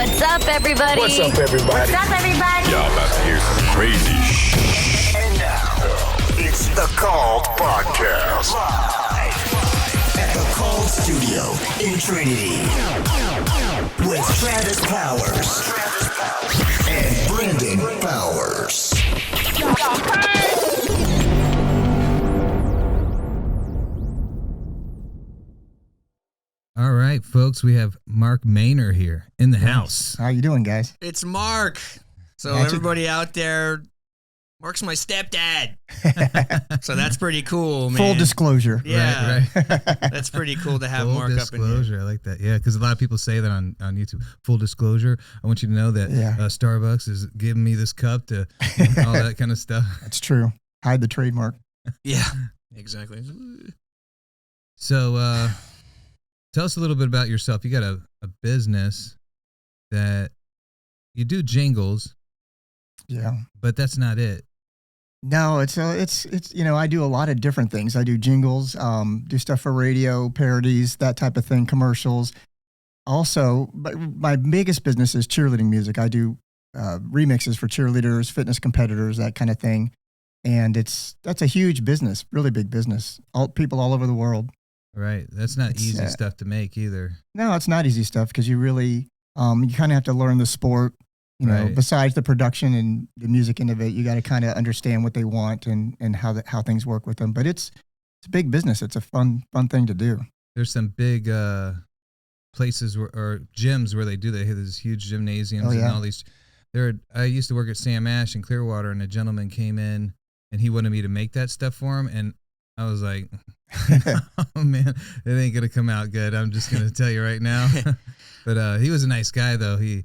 What's up, everybody? What's up, everybody? What's up, everybody? Y'all about to hear some crazy shit. And now, it's the Called Podcast. Live at the Called Studio in Trinity with Travis Powers and Brendan Powers. All right, folks, we have Mark Maynor here in the house. How you doing, guys? It's Mark. So Magic. everybody out there, Mark's my stepdad. So that's pretty cool, man. Full disclosure. Yeah, Right. that's pretty cool to have Full Mark up in here. disclosure, I like that. Yeah, because a lot of people say that on YouTube. Full disclosure. I want you to know that Starbucks is giving me this cup to all that kind of stuff. That's true. Hide the trademark. Yeah, exactly. So tell us a little bit about yourself. You got a business that you do jingles, Yeah. but that's not it. No, it's I do a lot of different things. I do jingles, do stuff for radio, parodies, that type of thing, commercials. Also, but my biggest business is cheerleading music. I do remixes for cheerleaders, fitness competitors, that kind of thing. And that's a huge business, really big business. People all over the world. Right. That's not easy stuff to make either. No, it's not easy stuff because you really, you kind of have to learn the sport. You know, Right. besides the production and the music end of it, you got to kind of understand what they want and how things work with them. But it's a big business. It's a fun thing to do. There's some big places or gyms where they do that. They have these huge gymnasiums and all these. I used to work at Sam Ash in Clearwater, and a gentleman came in and he wanted me to make that stuff for him, and I was like, "Oh man, it ain't gonna come out good." I'm just gonna tell you right now. But he was a nice guy, though. He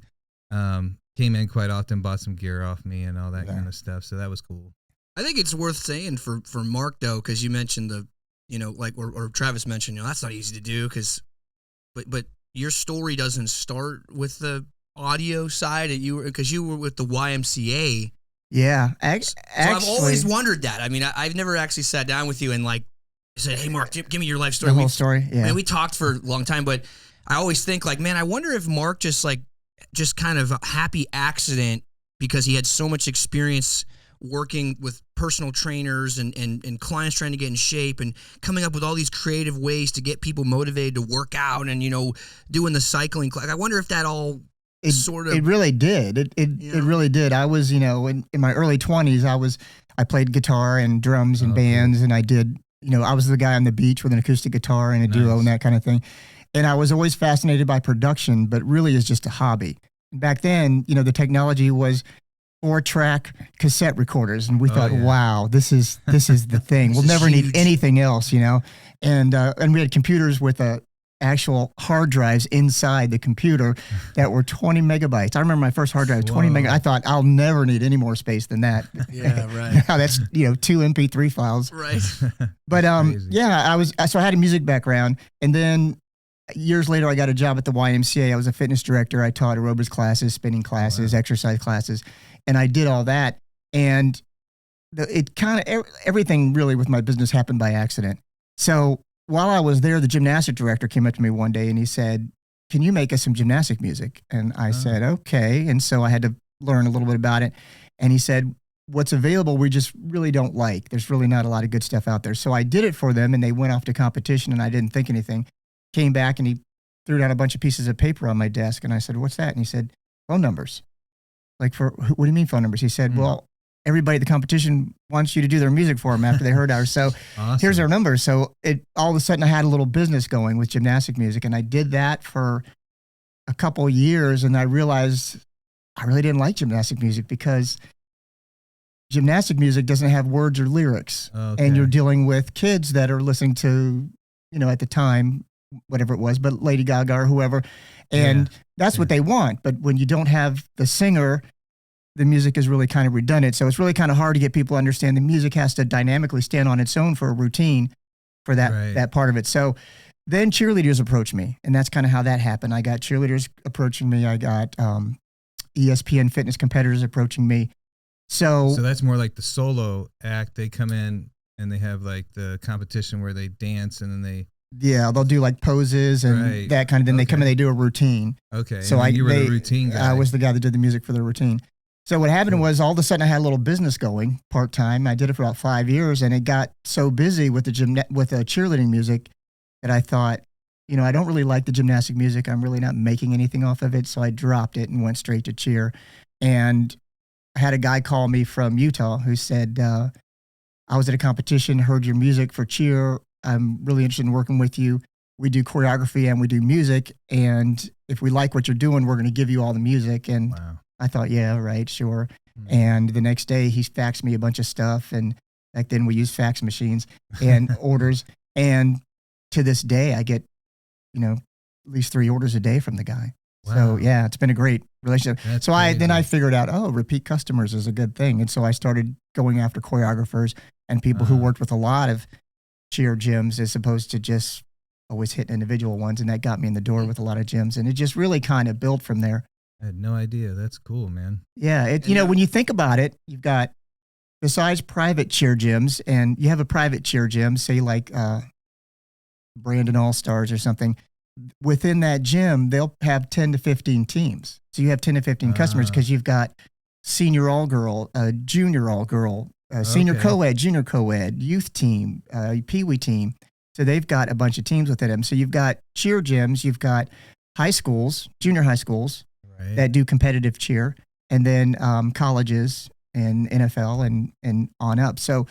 came in quite often, bought some gear off me and all that kind of stuff. So that was cool. I think it's worth saying for Mark, though, because you mentioned or Travis mentioned, that's not easy to do but your story doesn't start with the audio side because you were with the YMCA. Yeah. So I've always wondered that. I mean, I've never actually sat down with you and said, "Hey, Mark, give me your life story." The whole story. Yeah. Man, we talked for a long time, but I always think man, I wonder if Mark just kind of a happy accident because he had so much experience working with personal trainers and clients trying to get in shape and coming up with all these creative ways to get people motivated to work out and, doing the cycling. I wonder if that all It really did. It really did. I was, in my early 20s, I played guitar and drums and bands, and I did, I was the guy on the beach with an acoustic guitar and a duo and that kind of thing. And I was always fascinated by production, but really is just a hobby. Back then, the technology was 4-track cassette recorders, and we thought, wow, this is the thing. We'll never need anything else, And we had computers with actual hard drives inside the computer that were 20 megabytes. I remember my first hard drive, 20 megabytes. I thought I'll never need any more space than that. Yeah, right. Now that's, 2 MP3 files. Right. But so I had a music background, and then years later I got a job at the YMCA. I was a fitness director. I taught aerobics classes, spinning classes, exercise classes, and I did all that. And it kind of everything really with my business happened by accident. So while I was there, the gymnastic director came up to me one day and he said, "Can you make us some gymnastic music?" And I said, "Okay." And so I had to learn a little bit about it. And he said, "What's available, we just really don't like. There's really not a lot of good stuff out there." So I did it for them, and they went off to competition, and I didn't think anything. Came back, and he threw down a bunch of pieces of paper on my desk. And I said, "What's that?" And he said, "Phone numbers." What do you mean phone numbers? He said, "Well, everybody at the competition wants you to do their music for them after they heard ours. So Awesome. Here's our numbers." So all of a sudden I had a little business going with gymnastic music, and I did that for a couple of years. And I realized I really didn't like gymnastic music because gymnastic music doesn't have words or lyrics. Okay. And you're dealing with kids that are listening to, at the time, whatever it was, but Lady Gaga or whoever. And that's what they want. But when you don't have the singer, the music is really kind of redundant. So it's really kind of hard to get people to understand the music has to dynamically stand on its own for a routine for that part of it. So then cheerleaders approached me, and that's kind of how that happened. I got cheerleaders approaching me. I got ESPN fitness competitors approaching me. So that's more like the solo act. They come in and they have like the competition where they dance and then they they'll do like poses and that kind of. Then they come in, they do a routine. Okay. So you were the routine guy. I was the guy that did the music for the routine. So what happened was all of a sudden I had a little business going part time. I did it for about 5 years, and it got so busy with the cheerleading music that I thought, I don't really like the gymnastic music. I'm really not making anything off of it. So I dropped it and went straight to cheer. And I had a guy call me from Utah who said, I was at a competition, heard your music for cheer. I'm really interested in working with you. We do choreography and we do music. And if we like what you're doing, we're going to give you all the music. And I thought, yeah, right, sure. Mm-hmm. And the next day he faxed me a bunch of stuff. And back then we used fax machines and orders. And to this day, I get, at least 3 orders a day from the guy. Wow. So yeah, it's been a great relationship. That's so crazy. I figured out, repeat customers is a good thing. And so I started going after choreographers and people who worked with a lot of cheer gyms as opposed to just always hitting individual ones. And that got me in the door with a lot of gyms. And it just really kind of built from there. I had no idea. That's cool, man. Yeah. When you think about it, you've got, besides private cheer gyms, and you have a private cheer gym, say like Brandon All-Stars or something, within that gym, they'll have 10 to 15 teams. So you have 10 to 15 customers because you've got senior all-girl, junior all-girl, senior co-ed, junior co-ed, youth team, peewee team. So they've got a bunch of teams within them. So you've got cheer gyms, you've got high schools, junior high schools that do competitive cheer, and then colleges and NFL and on up. So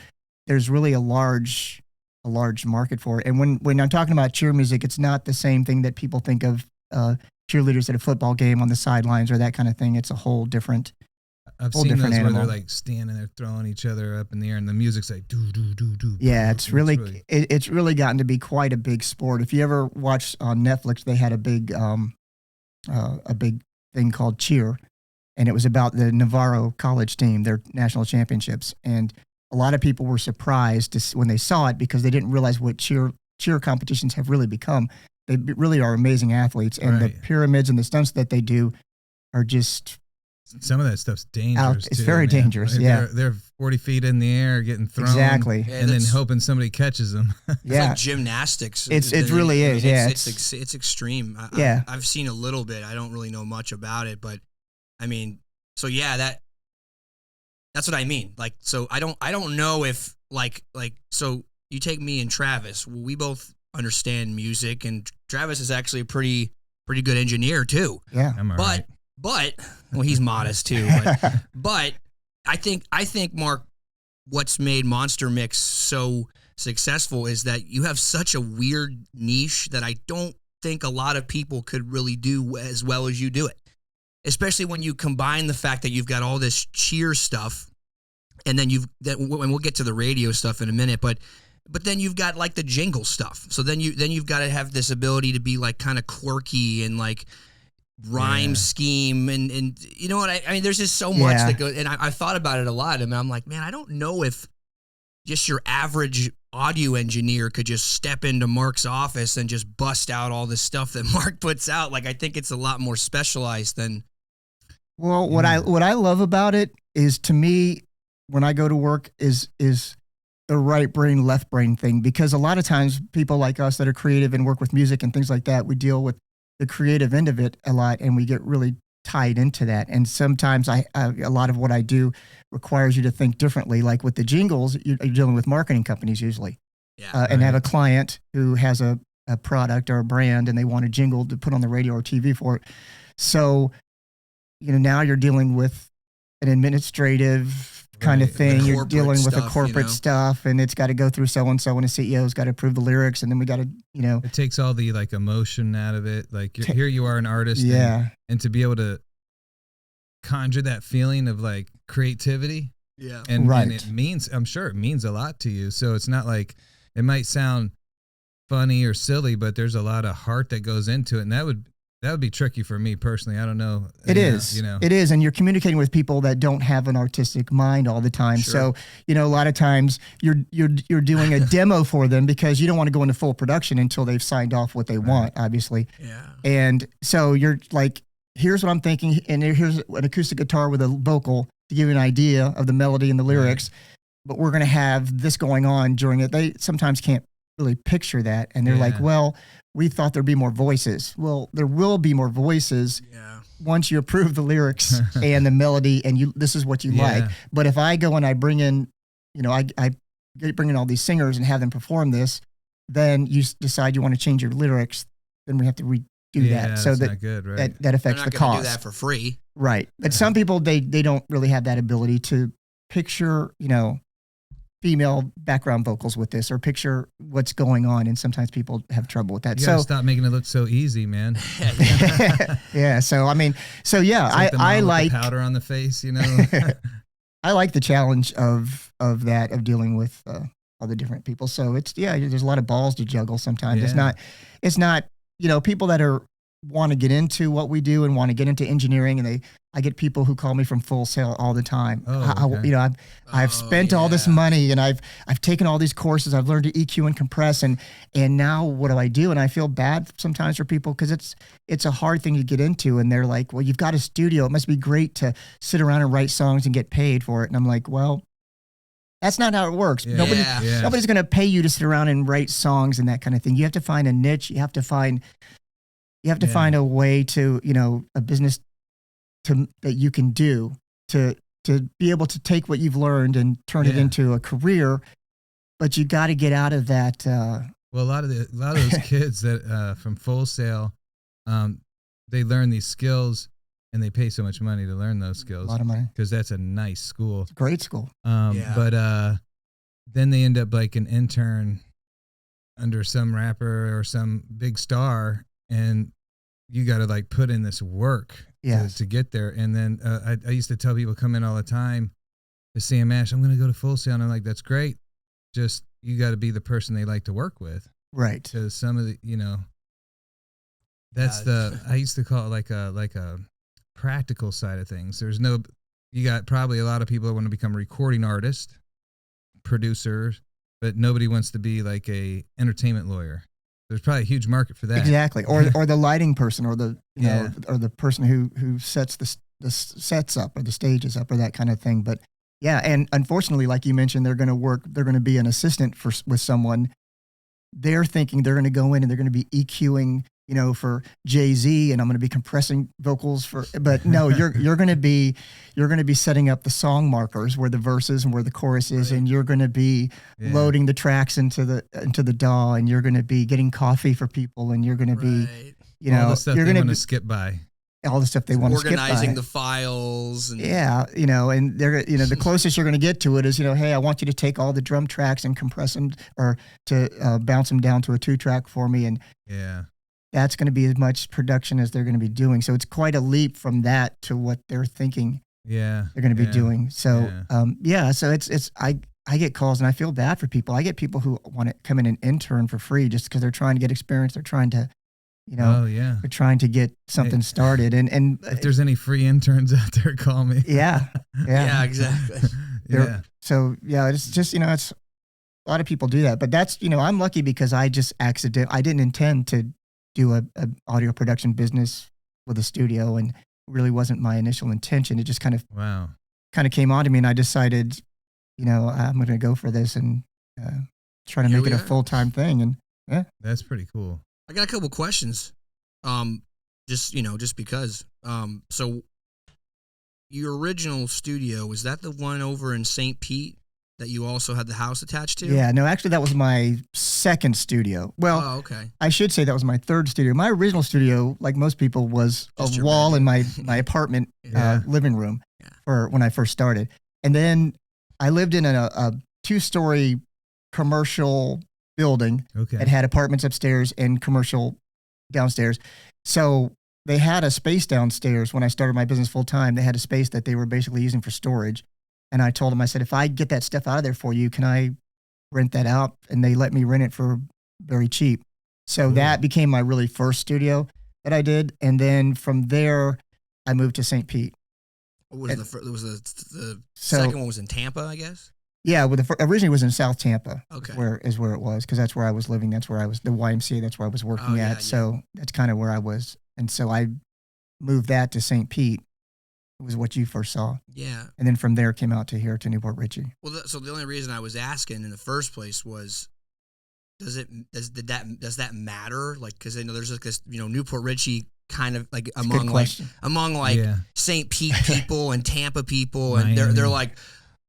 there's really a large market for it. And when I'm talking about cheer music, it's not the same thing that people think of cheerleaders at a football game on the sidelines or that kind of thing. It's a whole different I've seen those where they're like standing there throwing each other up in the air and the music's like do do do do. Yeah, it's really gotten to be quite a big sport. If you ever watch on Netflix, they had a big thing called Cheer, and it was about the Navarro college team, their national championships. And a lot of people were surprised when they saw it because they didn't realize what cheer competitions have really become. They really are amazing athletes, and the pyramids and the stunts that they do are just. Some of that stuff's dangerous. It's very dangerous. Like yeah, they're 40 feet in the air, getting thrown, exactly, and then hoping somebody catches them. It's like gymnastics. It really is. It's extreme. I've seen a little bit. I don't really know much about it, but I mean, so yeah, that's what I mean. Like, so I don't know if like so you take me and Travis. We both understand music, and Travis is actually a pretty good engineer too. Yeah, But well, he's modest too. But I think Mark, what's made Monster Mix so successful is that you have such a weird niche that I don't think a lot of people could really do as well as you do it. Especially when you combine the fact that you've got all this cheer stuff, and then and we'll get to the radio stuff in a minute, but then you've got like the jingle stuff. So then you've got to have this ability to be like kind of quirky and like rhyme scheme and you know what I mean, there's just so much that goes, and I thought about it a lot, and I'm like, man, I don't know if just your average audio engineer could just step into Mark's office and just bust out all this stuff that Mark puts out. Like, I think it's a lot more specialized than. Well, what I love about it is, to me, when I go to work is the right brain, left brain thing, because a lot of times people like us that are creative and work with music and things like that, we deal with the creative end of it a lot, and we get really tied into that. And sometimes a lot of what I do requires you to think differently. Like with the jingles, you're dealing with marketing companies usually, and have a client who has a product or a brand, and they want a jingle to put on the radio or TV for it. So, now you're dealing with an administrative kind of thing. You're dealing with the corporate stuff, and it's got to go through so-and-so, and a CEO's got to approve the lyrics, and then we got to, It takes all the like emotion out of it. Like here you are, an artist. And to be able to conjure that feeling of like creativity. Yeah. And it means, I'm sure it means a lot to you. So it's not like, it might sound funny or silly, but there's a lot of heart that goes into it. And that would be tricky for me personally. I don't know. It is. It is. And you're communicating with people that don't have an artistic mind all the time. Sure. So, a lot of times you're doing a demo for them because you don't want to go into full production until they've signed off what they want, obviously. Yeah. And so you're like, here's what I'm thinking. And here's an acoustic guitar with a vocal to give you an idea of the melody and the lyrics. But we're going to have this going on during it. They sometimes can't really picture that. And they're Yeah. like, well, we thought there'd be more voices. Well, there will be more voices once you approve the lyrics and the melody and this is what you like. But if I go and I bring in, I bring in all these singers and have them perform this, then you decide you want to change your lyrics, then we have to redo that. So that's not good, right? that affects the cost. Do that for free. Right. But some people, they don't really have that ability to picture, female background vocals with this or picture what's going on. And sometimes people have trouble with that. You gotta stop making it look so easy, man. Yeah. So, I mean, I like the powder on the face, I like the challenge of dealing with all the different people. So there's a lot of balls to juggle sometimes. Yeah. It's not, people that want to get into what we do and want to get into engineering. And I get people who call me from Full Sail all the time. I've spent all this money and I've taken all these courses. I've learned to EQ and compress and now what do I do? And I feel bad sometimes for people because it's a hard thing to get into. And they're like, well, you've got a studio. It must be great to sit around and write songs and get paid for it. And I'm like, well, that's not how it works. Yeah. Nobody's going to pay you to sit around and write songs and that kind of thing. You have to find a niche. You have to find a way to, a business that you can do to be able to take what you've learned and turn it into a career. But you got to get out of that. Well, a lot of those kids that from Full Sail, they learn these skills and they pay so much money to learn those skills. A lot of money. Because that's a nice school. It's a great school. But then they end up like an intern under some rapper or some big star, and you got to like put in this work to get there. And then I used to tell people come in all the time to Sam Ash, I'm going to go to Full Sail. And I'm like, that's great. Just, you got to be the person they like to work with. Right. Because some of the, that's I used to call it like a practical side of things. You got probably a lot of people that want to become recording artists, producers, but nobody wants to be like a entertainment lawyer. There's probably a huge market for that. Exactly. Or the lighting person or the or the person who sets the sets up or the stages up or that kind of thing. But and unfortunately, like you mentioned, they're going to be an assistant with someone. They're thinking they're going to go in and they're going to be EQing, for Jay-Z, and I'm going to be compressing vocals but no, you're going to be setting up the song markers where the verses and where the chorus is, and you're going to be loading the tracks into the DAW, and you're going to be getting coffee for people, and you're going to be, all the stuff you're going to skip by. All the stuff they want to skip by. Organizing the files. And and they're, the closest you're going to get to it is, hey, I want you to take all the drum tracks and compress them or to bounce them down to a 2-track for me. And that's going to be as much production as they're going to be doing. So it's quite a leap from that to what they're thinking they're going to be doing. So, so I get calls and I feel bad for people. I get people who want to come in and intern for free just because they're trying to get experience. They're trying to, they're trying to get something started. And if there's any free interns out there, call me. Yeah, exactly. So it's just, it's a lot of people do that, but that's, I'm lucky because I just I didn't intend to do a audio production business with a studio, and really wasn't my initial intention. It just kind of came on to me, and I decided, I'm going to go for this and try to make it a full-time thing. And that's pretty cool. I got a couple questions. Just because. So your original studio, was that the one over in St. Pete that you also had the house attached to? Yeah, no, actually that was my second studio. Well, I should say that was my third studio. My original studio, like most people, was just a wall in my apartment living room for when I first started. And then I lived in a 2-story commercial building that had apartments upstairs and commercial downstairs. So they had a space downstairs when I started my business full time. They had a space that they were basically using for storage. And I told them, I said, if I get that stuff out of there for you, can I rent that out? And they let me rent it for very cheap. So that became my really first studio that I did. And then from there, I moved to St. Pete. What was the second one was in Tampa, I guess? Yeah, originally it was in South Tampa. Okay. Where it was, because that's where I was living. That's where I was, the YMCA, that's where I was working at. So that's kind of where I was. And so I moved that to St. Pete. It was what you first saw. Yeah. And then from there came out to here to Newport Richey. Well, so the only reason I was asking in the first place was does that matter? Like, because I know there's like this, Newport Richie kind of like among St. Pete people and Tampa people, and they're like,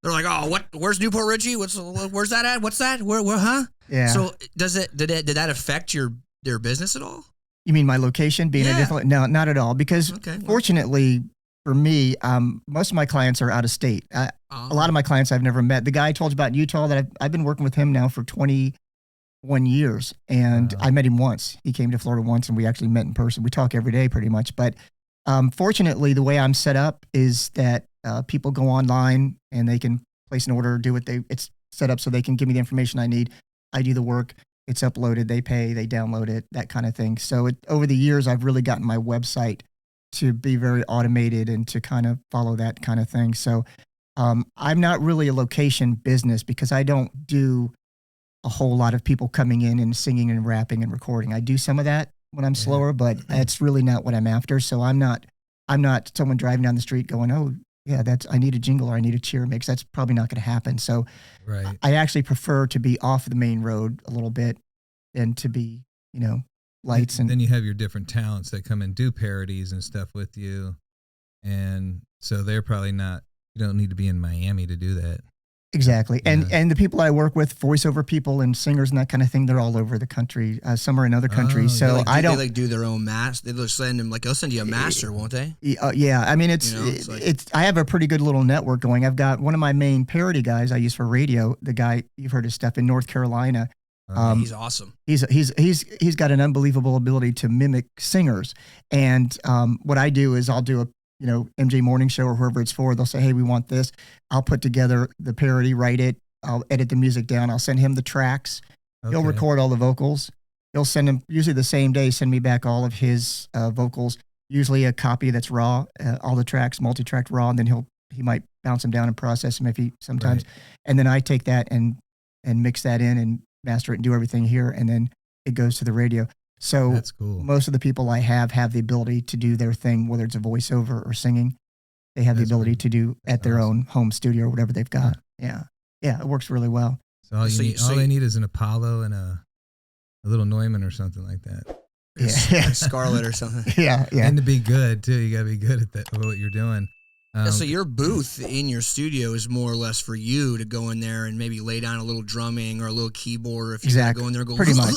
oh, where's Newport Richie? Where's that at? What's that? Where, huh? Yeah. So did that affect their business at all? You mean my location being a different? No, not at all. Because fortunately for me, most of my clients are out of state. A lot of my clients I've never met. The guy I told you about in Utah, that I've been working with him now for 21 years, and I met him once. He came to Florida once, and we actually met in person. We talk every day pretty much. But fortunately, the way I'm set up is that people go online and they can place an order, it's set up so they can give me the information I need. I do the work. It's uploaded. They pay. They download it. That kind of thing. So over the years, I've really gotten my website to be very automated and to kind of follow that kind of thing. So I'm not really a location business because I don't do a whole lot of people coming in and singing and rapping and recording. I do some of that when I'm slower, but that's really not what I'm after. So I'm not someone driving down the street going, oh yeah, I need a jingle or I need a cheer mix. That's probably not going to happen. So I actually prefer to be off the main road a little bit and to be, lights. And then you have your different talents that come and do parodies and stuff with you. And so they're probably you don't need to be in Miami to do that. Exactly. And the people I work with, voiceover people and singers and that kind of thing, they're all over the country. Some are in other countries. So they do their own master. They'll send them, they'll send you a master, won't they? Yeah. I mean, I have a pretty good little network going. I've got one of my main parody guys I use for radio. The guy, you've heard his stuff, in North Carolina. He's awesome. He's got an unbelievable ability to mimic singers. And what I do is I'll do a MJ Morning Show or whoever it's for. They'll say, hey, we want this. I'll put together the parody, write it. I'll edit the music down. I'll send him the tracks. Okay. He'll record all the vocals. He'll send him, usually the same day, send me back all of his vocals, usually a copy that's raw, all the tracks, multi-tracked raw, and then he might bounce them down and process them sometimes. Right. And then I take that and mix that in and master it and do everything here, and then it goes to the radio. So that's cool. Most of the people I have the ability to do their thing, whether it's a voiceover or singing. They have the ability to do at their own home studio or whatever they've got. Yeah. Yeah, it works really well. So all they need is an Apollo and a little Neumann or something like that. Yeah. Scarlett or something. Yeah. And to be good, too. You got to be good at that, what you're doing. So your booth in your studio is more or less for you to go in there and maybe lay down a little drumming or a little keyboard. Or if you go in there and go, pretty much.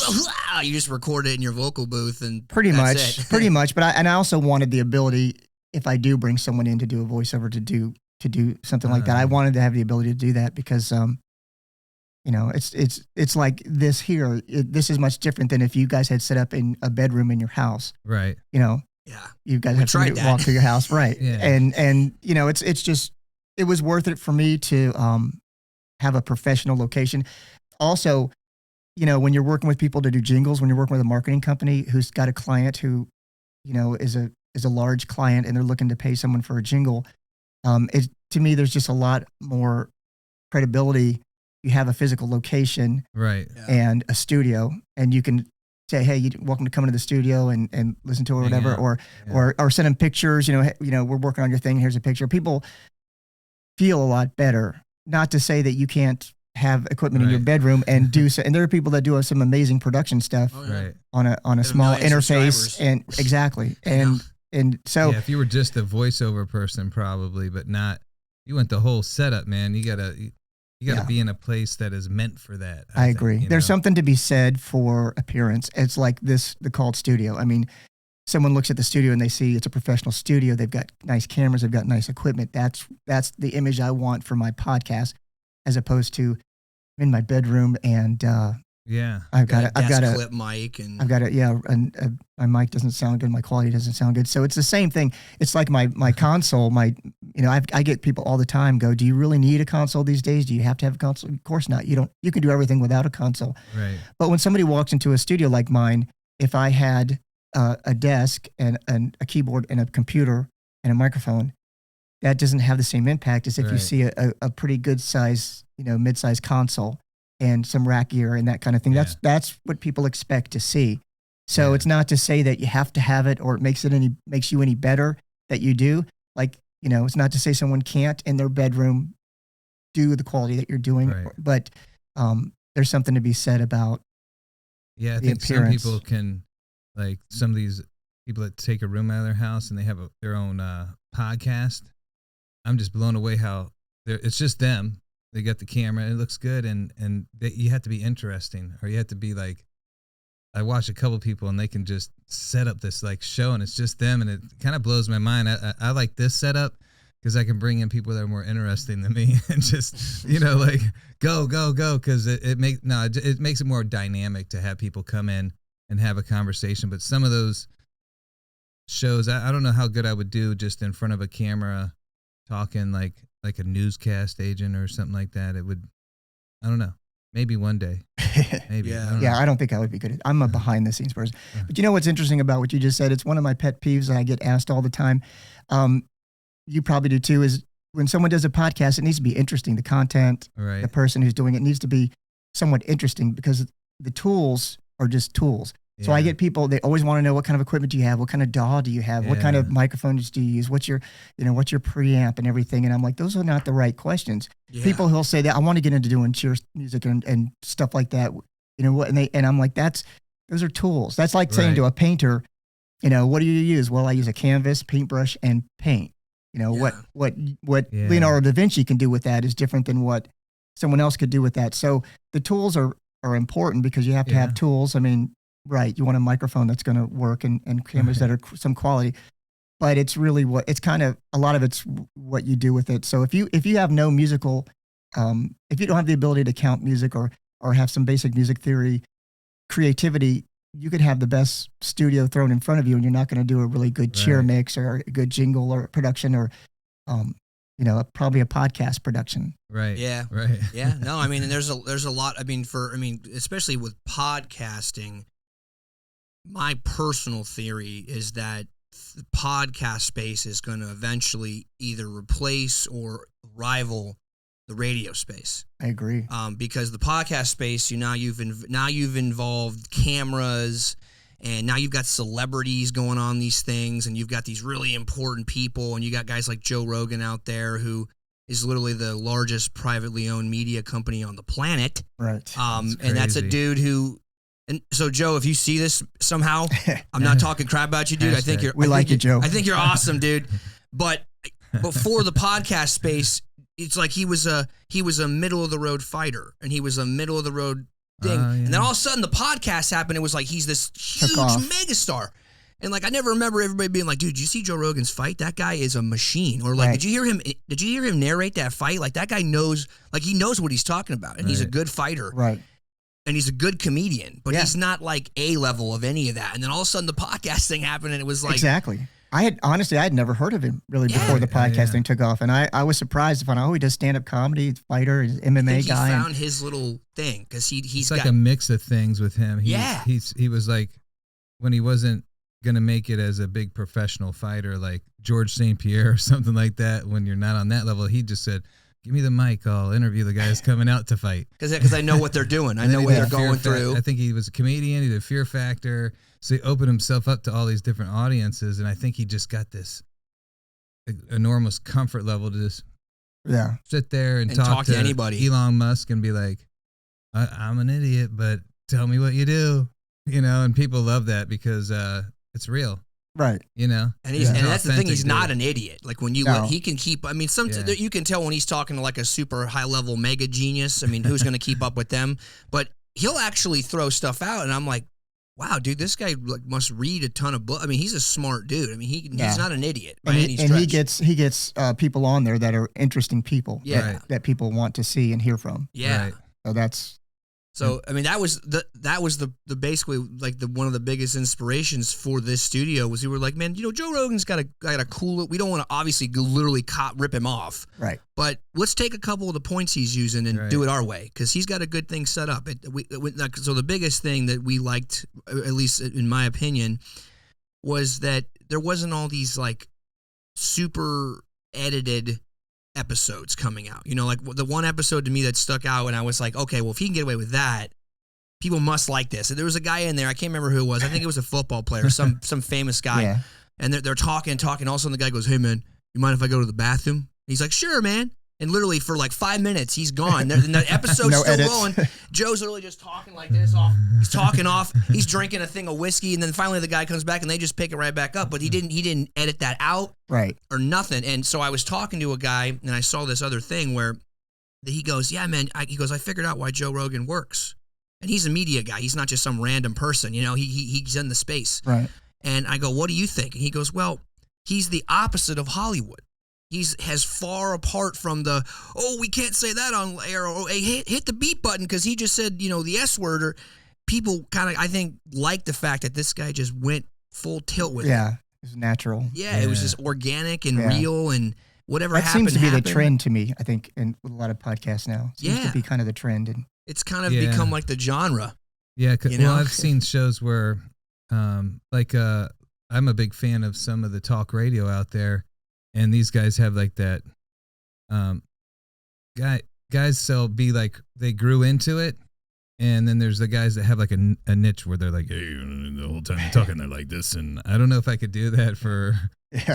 You just record it in your vocal booth and pretty much. But I also wanted the ability, if I do bring someone in to do a voiceover, to do something like that. I wanted to have the ability to do that because, it's like this here. This is much different than if you guys had set up in a bedroom in your house. Right. Yeah, you guys have to walk through your house, right? Yeah. And it's just, it was worth it for me to have a professional location. Also, when you're working with people to do jingles, when you're working with a marketing company who's got a client who, is a large client and they're looking to pay someone for a jingle, to me there's just a lot more credibility. You have a physical location, right, and a studio, and you can say, hey, you're welcome to come into the studio and listen to it or whatever, or send them pictures, we're working on your thing. Here's a picture. People feel a lot better. Not to say that you can't have equipment in your bedroom and do so. And there are people that do some amazing production stuff on a small interface. And exactly. And so if you were just a voiceover person, probably, but not, you want the whole setup, man. You gotta be in a place that is meant for that. I agree. There's something to be said for appearance. It's like the called studio. I mean, someone looks at the studio and they see it's a professional studio. They've got nice cameras. They've got nice equipment. That's the image I want for my podcast, as opposed to I'm in my bedroom and I've got a clip mic and my mic doesn't sound good. My quality doesn't sound good. So it's the same thing. It's like my console. I get people all the time go, do you really need a console these days? Do you have to have a console? Of course not. You don't. You can do everything without a console. Right. But when somebody walks into a studio like mine, if I had a desk and a keyboard and a computer and a microphone, that doesn't have the same impact as if you see a pretty good size, mid-size console and some rack gear and that kind of thing. Yeah. That's what people expect to see. So it's not to say that you have to have it or it makes you any better that you do. Like, it's not to say someone can't in their bedroom do the quality that you're doing, but there's something to be said about Yeah, I think some people can, like some of these people that take a room out of their house and they have their own podcast. I'm just blown away how it's just them. They got the camera. It looks good, and you have to be interesting, or you have to be like. I watch a couple people and they can just set up this like show, and it's just them, and it kind of blows my mind. I like this setup because I can bring in people that are more interesting than me and just like go because it makes it more dynamic to have people come in and have a conversation. But some of those shows, I don't know how good I would do just in front of a camera talking like a newscast agent or something like that. It would, I don't know. Maybe one day. Maybe. Yeah. I don't think I would be good. I'm a behind the scenes person. But you know what's interesting about what you just said? It's one of my pet peeves that I get asked all the time. You probably do too, is when someone does a podcast, it needs to be interesting. The content, the person who's doing it needs to be somewhat interesting, because the tools are just tools. So I get people, they always want to know what kind of equipment do you have? What kind of DAW do you have? What kind of microphones do you use? What's your preamp and everything? And I'm like, those are not the right questions. Yeah. People who'll say that I want to get into doing cheer music and stuff like that. And I'm like, those are tools. That's like saying to a painter, what do you use? Well, I use a canvas, paintbrush, and paint. What Leonardo da Vinci can do with that is different than what someone else could do with that. So the tools are important, because you have to have tools. I mean, right. You want a microphone that's going to work and cameras that are some quality, but it's really a lot of it's what you do with it. So if you have no musical, if you don't have the ability to count music or have some basic music theory, creativity, you could have the best studio thrown in front of you, and you're not going to do a really good cheer mix or a good jingle or production or, probably a podcast production. Right. Yeah. Right. Yeah. No, I mean, and there's a lot, especially with podcasting, my personal theory is that the podcast space is going to eventually either replace or rival the radio space. I agree. Because the podcast space, you've involved cameras, and now you've got celebrities going on these things, and you've got these really important people, and you got guys like Joe Rogan out there, who is literally the largest privately owned media company on the planet. Right. And that's a dude who. And so, Joe, if you see this somehow, I'm not talking crap about you, dude. We like you, Joe. I think you're awesome, dude. But for the podcast space, it's like he was a middle of the road fighter, and he was a middle of the road thing. And then all of a sudden, the podcast happened. It was like he's this huge megastar. And like I never remember everybody being like, "Dude, did you see Joe Rogan's fight? That guy is a machine." Or like, "Did you hear him narrate that fight? Like that guy knows what he's talking about, and he's a good fighter." Right. And he's a good comedian, but he's not like A level of any of that. And then all of a sudden the podcast thing happened, and it was like... Exactly. I had never heard of him really before the podcast thing took off. And I was surprised to find out he does stand-up comedy, fighter, he's an MMA guy. He found his little thing, because he's like a mix of things with him. He was like, when he wasn't going to make it as a big professional fighter like George St. Pierre or something like that, when you're not on that level, he just said... Give me the mic. I'll interview the guys coming out to fight. Because I know what they're doing. I know what they're going through. I think he was a comedian. He did Fear Factor. So he opened himself up to all these different audiences. And I think he just got this enormous comfort level to just sit there and talk to anybody. Elon Musk and be like, I'm an idiot, but tell me what you do. And people love that because it's real. Right. And that's the thing. He's not an idiot. Like when he can keep, you can tell when he's talking to like a super high level mega genius. I mean, who's going to keep up with them? But he'll actually throw stuff out. And I'm like, wow, dude, this guy must read a ton of books. I mean, he's a smart dude. I mean, he's not an idiot by any stretch. And he gets people on there that are interesting people that people want to see and hear from. Yeah. Right. So that's... So I mean that was the basically like one of the biggest inspirations for this studio was we were like, man, Joe Rogan's got a cool. We don't want to obviously rip him off, right? But let's take a couple of the points he's using and do it our way, because he's got a good thing set up. So the biggest thing that we liked, at least in my opinion, was that there wasn't all these like super edited episodes coming out. Like the one episode to me that stuck out, and I was like, okay, well, if he can get away with that, people must like this. And there was a guy in there, I can't remember who it was. I think it was a football player, some famous guy. Yeah. And they're talking. All of a sudden the guy goes, "Hey man, you mind if I go to the bathroom?" He's like, "Sure, man." And literally for like 5 minutes, he's gone. The episode's No still edits. rolling. Joe's literally just talking like this. He's talking off. He's drinking a thing of whiskey, and then finally the guy comes back, and they just pick it right back up. But he didn't edit that out, Right. or nothing. And so I was talking to a guy, and I saw this other thing where he goes, "Yeah, man." He goes, "I figured out why Joe Rogan works." And he's a media guy. He's not just some random person. He's in the space. Right. And I go, "What do you think?" And he goes, "Well, he's the opposite of Hollywood. He's as far apart from the, we can't say that on air, or hey, hit the beep button because he just said, the S word." Or people kind of, I think, like the fact that this guy just went full tilt with it. Yeah. It's natural. Yeah, it was just organic and real, and whatever that happened. seems to be happened. the trend to me, I think, and with a lot of podcasts now. It seems Yeah. to be kind of the trend. And It's kind of become like the genre. Yeah, You know? well, I've seen shows where, I'm a big fan of some of the talk radio out there, and these guys have like that, guys. They'll be like they grew into it, and then there's the guys that have like a niche where they're like, hey, the whole time you're talking, they're like this, and I don't know if I could do that for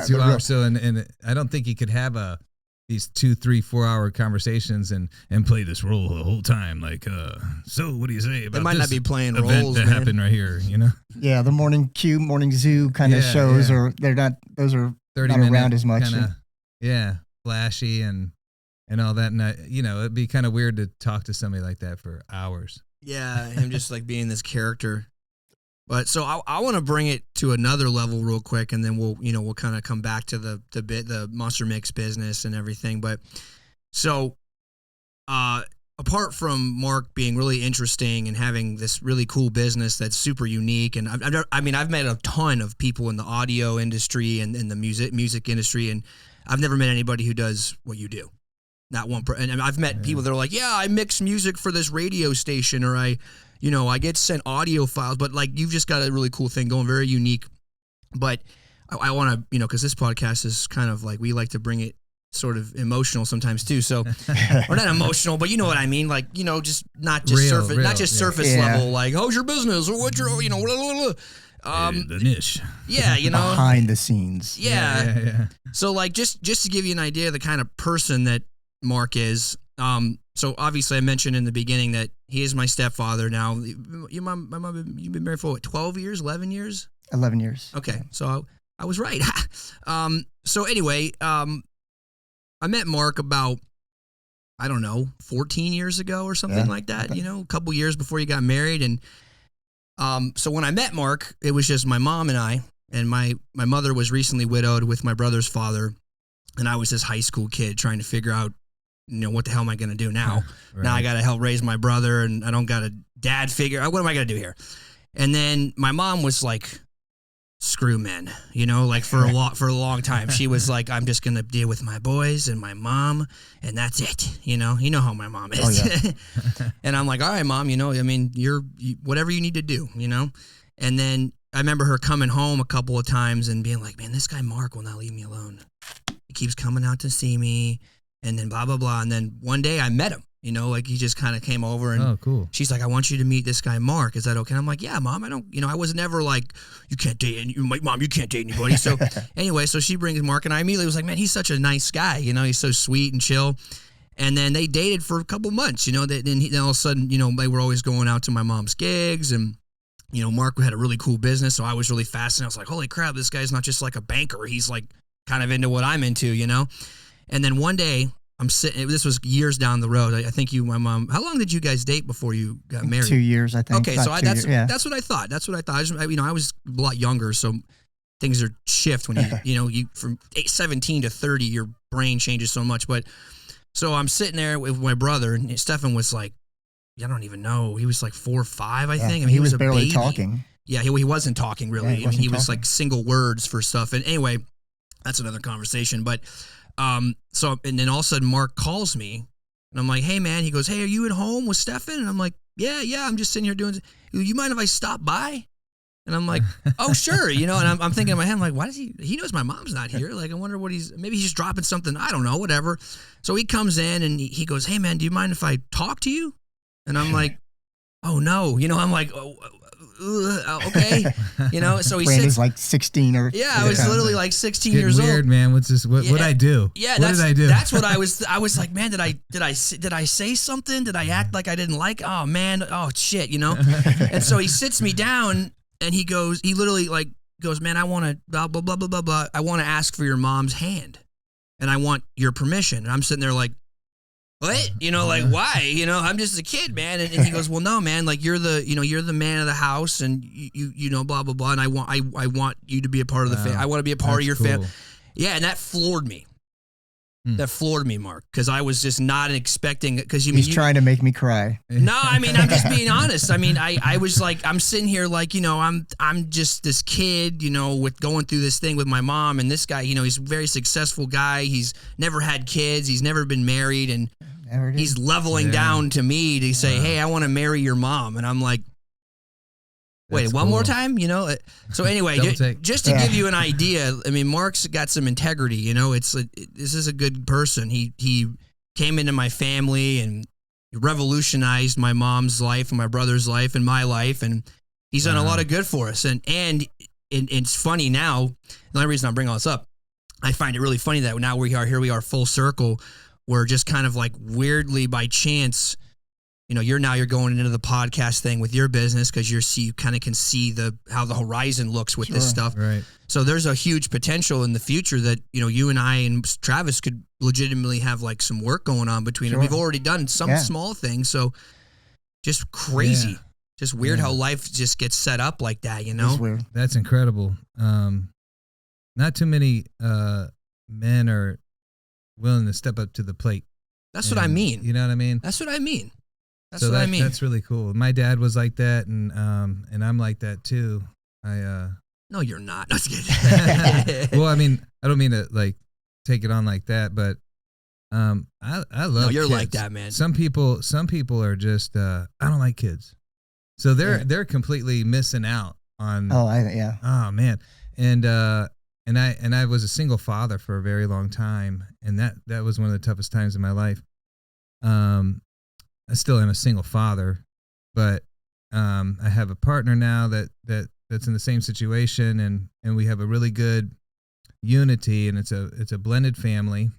2 hours. So, and I don't think you could have these 2, 3, 4 hour conversations and play this role the whole time. Like, so what do you say about They might this not be playing event roles, that man. happened right here, Yeah, the morning Q, morning zoo kind of shows, or they're not, those are 30 not around as much. Kinda, flashy and all that. And it'd be kind of weird to talk to somebody like that for hours. Yeah, him just like being this character. But so I want to bring it to another level real quick, and then we'll kind of come back to the Monster Mix business and everything. But so apart from Mark being really interesting and having this really cool business that's super unique, and I've met a ton of people in the audio industry and in the music industry, and I've never met anybody who does what you do. Not one. And I've met people that are like, yeah, I mix music for this radio station, or I get sent audio files, but like you've just got a really cool thing going, very unique. But I want to, because this podcast is kind of like, we like to bring it sort of emotional sometimes too. So, or not emotional, but you know what I mean? Like, just not just surface level, like, how's your business? Or what's your, blah, blah, blah. The niche. Yeah, behind the scenes. Yeah. So like, just to give you an idea of the kind of person that Mark is, so obviously I mentioned in the beginning that he is my stepfather now. Your mom, my mom, you've been married for what, 12 years, 11 years? 11 years. Okay. So I was right. So anyway, I met Mark about, 14 years ago or something like that, a couple years before you got married. And so when I met Mark, it was just my mom and I, and my mother was recently widowed with my brother's father. And I was this high school kid trying to figure out, what the hell am I going to do now? Right. Now I got to help raise my brother, and I don't got a dad figure. What am I going to do here? And then my mom was like, screw men, like for a long time. She was like, I'm just going to deal with my boys and my mom, and that's it. You know how my mom is. Oh, yeah. And I'm like, all right, mom, you're whatever you need to do, And then I remember her coming home a couple of times and being like, man, this guy Mark will not leave me alone. He keeps coming out to see me, and then blah, blah, blah. And then one day I met him, like he just kind of came over, and oh, cool. She's like, I want you to meet this guy, Mark. Is that okay? And I'm like, yeah, mom, I don't, I was never like, you can't date, mom, you can't date anybody. So anyway, so she brings Mark, and I immediately was like, man, he's such a nice guy. He's so sweet and chill. And then they dated for a couple months, then all of a sudden, they were always going out to my mom's gigs, and Mark had a really cool business. So I was really fascinated. I was like, holy crap, this guy's not just like a banker. He's like kind of into what I'm into, And then one day I'm sitting, this was years down the road. I think my mom, how long did you guys date before you got married? 2 years, I think. Okay. So that's what I thought. I was a lot younger. So things are shift when you from 17 to 30, your brain changes so much. But so I'm sitting there with my brother, and Stefan was like, I don't even know. He was like 4 or 5, I think. I mean, he was a barely baby. talking. Yeah, he wasn't talking really. Yeah, he was like single words for stuff. And anyway, that's another conversation. But and then all of a sudden Mark calls me, and I'm like, hey man, he goes, hey, are you at home with Stefan? And I'm like, yeah, I'm just sitting here doing, you mind if I stop by? And I'm like, oh sure, and I'm thinking in my head, I'm like, why does he knows my mom's not here? Like, I wonder maybe he's just dropping something. I don't know, whatever. So he comes in and he goes, hey man, do you mind if I talk to you? And I'm like, oh no, I'm like, okay, So he Brandon's sits like 16 or I was literally like 16 Getting years weird, old. man. What's this? What'd I do? Yeah, what did I do? That's what I was like, man. Did I say something? Did I act like I didn't like? Oh man, oh shit, And so he sits me down and he literally like goes, man, I want to blah blah blah blah blah blah. I want to ask for your mom's hand, and I want your permission. And I'm sitting there like, what? Like why? I'm just a kid, man. And he goes, well, no, man. Like you're the man of the house, and you blah blah blah. And I want you to be a part of the family. I want to be a part of your family. Yeah, and that floored me. That floored me, Mark, because I was just not expecting. Because he's trying to make me cry. No, I mean I'm just being honest. I mean I was like I'm sitting here like I'm just this kid with going through this thing with my mom, and this guy he's a very successful guy. He's never had kids. He's never been married, and he's leveling down to me to say, hey, I want to marry your mom, and I'm like. Wait, That's one cool. more time, So anyway, just to give you an idea, I mean, Mark's got some integrity. This is a good person. He came into my family and revolutionized my mom's life and my brother's life and my life, and he's done a lot of good for us. And it's funny now. The only reason I bring all this up, I find it really funny that now here we are full circle. We're just kind of like weirdly by chance. You're going into the podcast thing with your business because you kind of can see how the horizon looks with this stuff. Right. So there's a huge potential in the future that, you and I and Travis could legitimately have like some work going on between it. We've already done some small things. So just crazy. Yeah. Just weird how life just gets set up like that, It's weird. That's incredible. Not too many men are willing to step up to the plate. That's what I mean. You know what I mean? That's what I mean. That's really cool. My dad was like that, and I'm like that too. No, you're not. No, well, I mean, I don't mean to like take it on like that, but I love. No, you're kids. like that, man. Some people are just I don't like kids, so they're completely missing out on. Oh man, and I was a single father for a very long time, and that was one of the toughest times in my life. I still am a single father, but I have a partner now that's in the same situation, and we have a really good unity, and it's a blended family,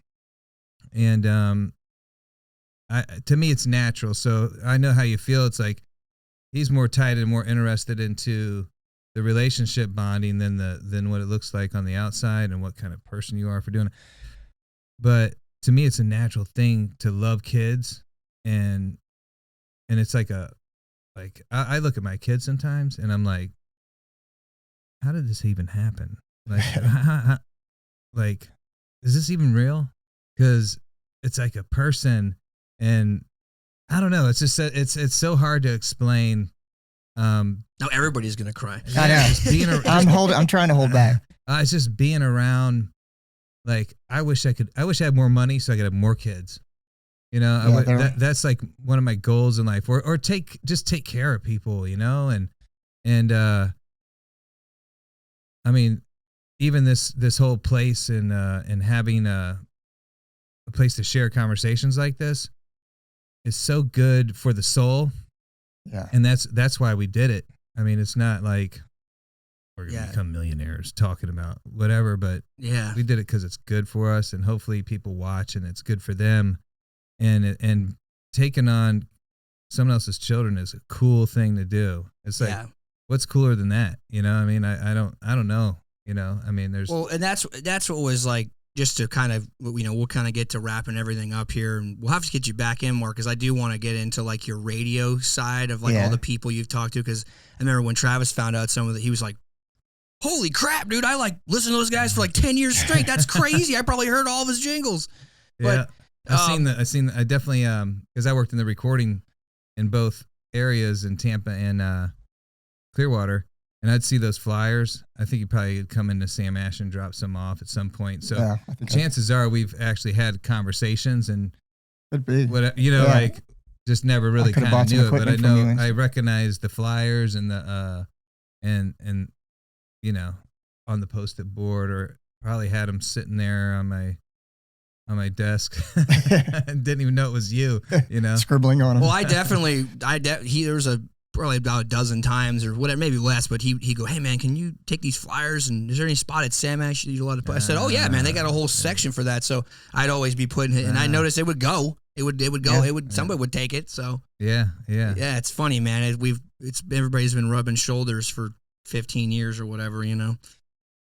and to me it's natural. So I know how you feel. It's like he's more tied and more interested into the relationship bonding than what it looks like on the outside and what kind of person you are for doing it. But to me, it's a natural thing to love kids. And it's like I look at my kids sometimes and I'm like, how did this even happen? Like, like, is this even real? Because it's like a person, and I don't know. It's just it's so hard to explain. Now everybody's gonna cry. I know. I'm trying to hold back. It's just being around. Like I wish I had more money so I could have more kids. That's like one of my goals in life, or take care of people, and I mean, even this whole place and having a place to share conversations like this is so good for the soul. Yeah. And that's why we did it. I mean, it's not like we're going to become millionaires talking about whatever, but we did it because it's good for us, and hopefully people watch and it's good for them. And taking on someone else's children is a cool thing to do. It's like, what's cooler than that? I mean, I don't know. I mean, there's and that's what was like. Just to kind of, we'll kind of get to wrapping everything up here, and we'll have to get you back in, Mark, because I do want to get into like your radio side of like all the people you've talked to. Because I remember when Travis found out some of it, he was like, "Holy crap, dude! I like listened to those guys for like 10 years straight. That's crazy. I probably heard all of his jingles." But, I definitely because I worked in the recording in both areas in Tampa and Clearwater. And I'd see those flyers. I think you probably would come into Sam Ash and drop some off at some point. So chances are we've actually had conversations and like just never really kind of knew it. But I know I recognized the flyers and the and on the post-it board, or probably had them sitting there on my desk. I didn't even know it was you. Scribbling on them. Well, there was a probably about a dozen times or whatever, maybe less, but he'd go, hey man, can you take these flyers and is there any spot at Sam Ash you allowed to put? I said, oh yeah, man, they got a whole section for that. So I'd always be putting it, and I noticed it would go. It would go. Somebody would take it. So yeah. It's funny, man. Everybody's been rubbing shoulders for 15 years or whatever,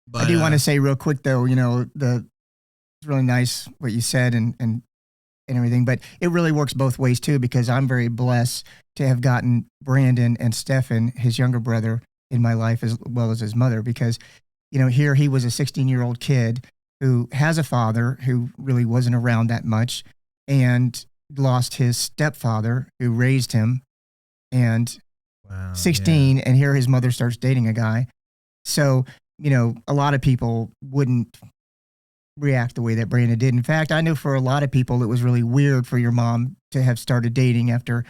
But I do want to say real quick though, it's really nice what you said and everything, but it really works both ways too, because I'm very blessed to have gotten Brandon and Stefan, his younger brother, in my life as well as his mother, because, here he was a 16-year-old kid who has a father who really wasn't around that much and lost his stepfather who raised him, and 16, and here his mother starts dating a guy. So, a lot of people wouldn't react the way that Brandon did. In fact, I know for a lot of people, it was really weird for your mom to have started dating after,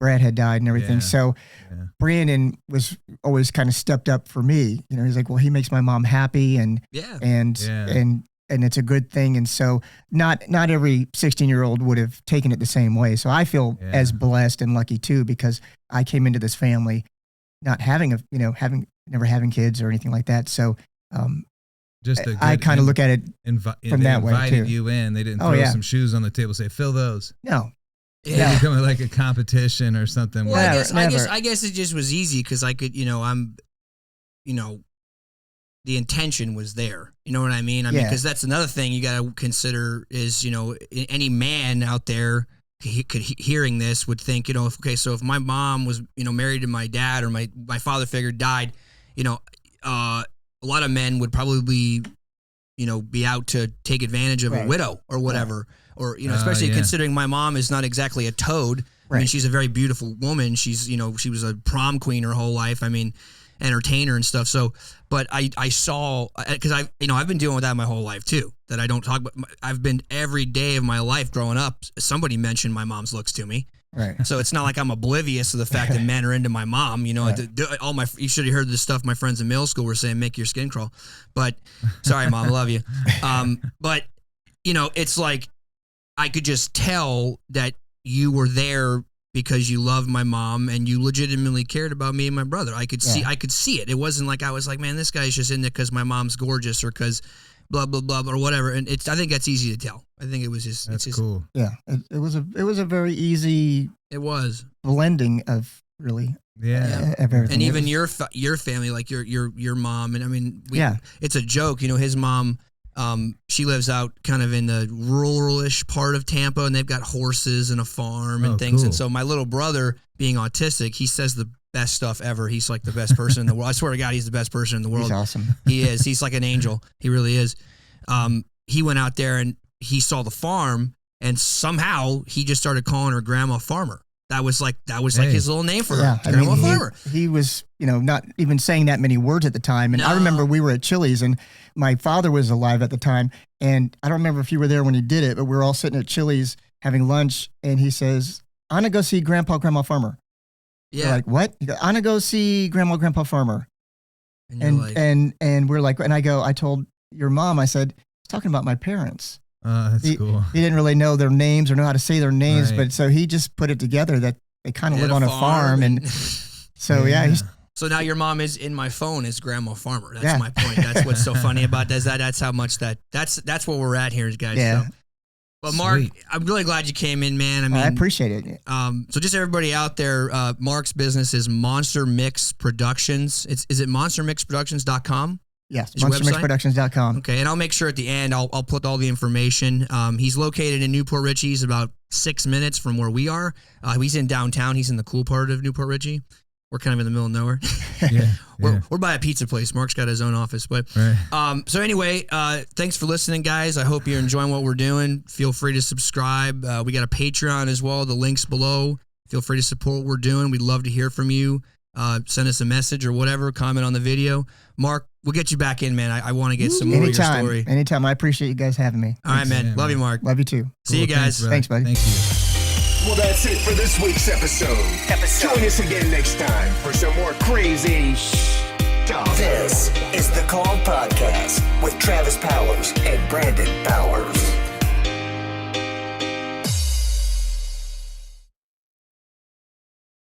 Brad had died and everything. So Brandon was always kind of stepped up for me. He's like, well, he makes my mom happy and it's a good thing. And so not every 16-year-old would have taken it the same way. So I feel as blessed and lucky too, because I came into this family not having never having kids or anything like that. So, I kind of look at it from that way too. They invited you in. They didn't throw some shoes on the table, say, fill those. No. Yeah. Becoming like a competition or something. Well, I guess it just was easy because I could, the intention was there. You know what I mean? Because that's another thing you got to consider is, any man out there hearing this would think, so if my mom was, married to my dad or my father figure died, a lot of men would probably, be out to take advantage of a widow or whatever. Or, especially considering my mom is not exactly a toad. Right. I mean, she's a very beautiful woman. She's, she was a prom queen her whole life. I mean, entertainer and stuff. So, but I saw, because I've been dealing with that my whole life too, that I don't talk about. I've been every day of my life growing up, somebody mentioned my mom's looks to me. Right. So it's not like I'm oblivious to the fact that men are into my mom. You should have heard the stuff my friends in middle school were saying, make your skin crawl. But sorry, Mom, I love you. But it's like, I could just tell that you were there because you loved my mom and you legitimately cared about me and my brother. I could see it. It wasn't like I was like, man, this guy's just in there because my mom's gorgeous or because blah, blah, blah, or whatever. And I think that's easy to tell. I think it was just, that's cool. Yeah. It was a very easy, blending of really. Yeah. Everything. And even your family, like your mom. And I mean, it's a joke, his mom, she lives out kind of in the rural-ish part of Tampa, and they've got horses and a farm and things. Cool. And so my little brother, being autistic, he says the best stuff ever. He's like the best person in the world. I swear to God, he's the best person in the world. He's awesome. He is. He's like an angel. He really is. He went out there and he saw the farm, and somehow he just started calling her Grandma Farmer. That was like his little name for her, Grandma Farmer. He was, not even saying that many words at the time. And I remember we were at Chili's, and my father was alive at the time. And I don't remember if you were there when he did it, but we were all sitting at Chili's having lunch, and he says, "I'm gonna go see Grandpa, Grandma Farmer." Yeah. We're like, what? He goes, "I'm gonna go see Grandma, Grandpa Farmer." And we're like, and I told your mom, I said, he's talking about my parents. That's cool. He didn't really know their names or know how to say their names, but so he just put it together that they kind of live on a farm. And so, so now your mom is in my phone as Grandma Farmer. That's my point. That's what's so funny about that. That's how much that's where we're at here, guys. Yeah. So. But Mark, I'm really glad you came in, man. I mean, I appreciate it. So just everybody out there, Mark's business is Monster Mix Productions. Is it monstermixproductions.com? Yes, monstermixproductions.com. Okay, and I'll make sure at the end I'll put all the information. He's located in Newport Richey. He's about 6 minutes from where we are. He's in downtown. He's in the cool part of Newport Richey. We're kind of in the middle of nowhere. We're by a pizza place. Mark's got his own office. But so anyway, thanks for listening, guys. I hope you're enjoying what we're doing. Feel free to subscribe. We got a Patreon as well. The link's below. Feel free to support what we're doing. We'd love to hear from you. Send us a message or whatever. Comment on the video. Mark, we'll get you back in, man. I want to get some more of your story. Anytime. I appreciate you guys having me. All right, man. Love you, Mark. Love you too. See you guys. Thanks, buddy. Thank you. Well, that's it for this week's episode. Join us again next time for some more crazy stuff. This is the Call Podcast with Travis Powers and Brandon Powers.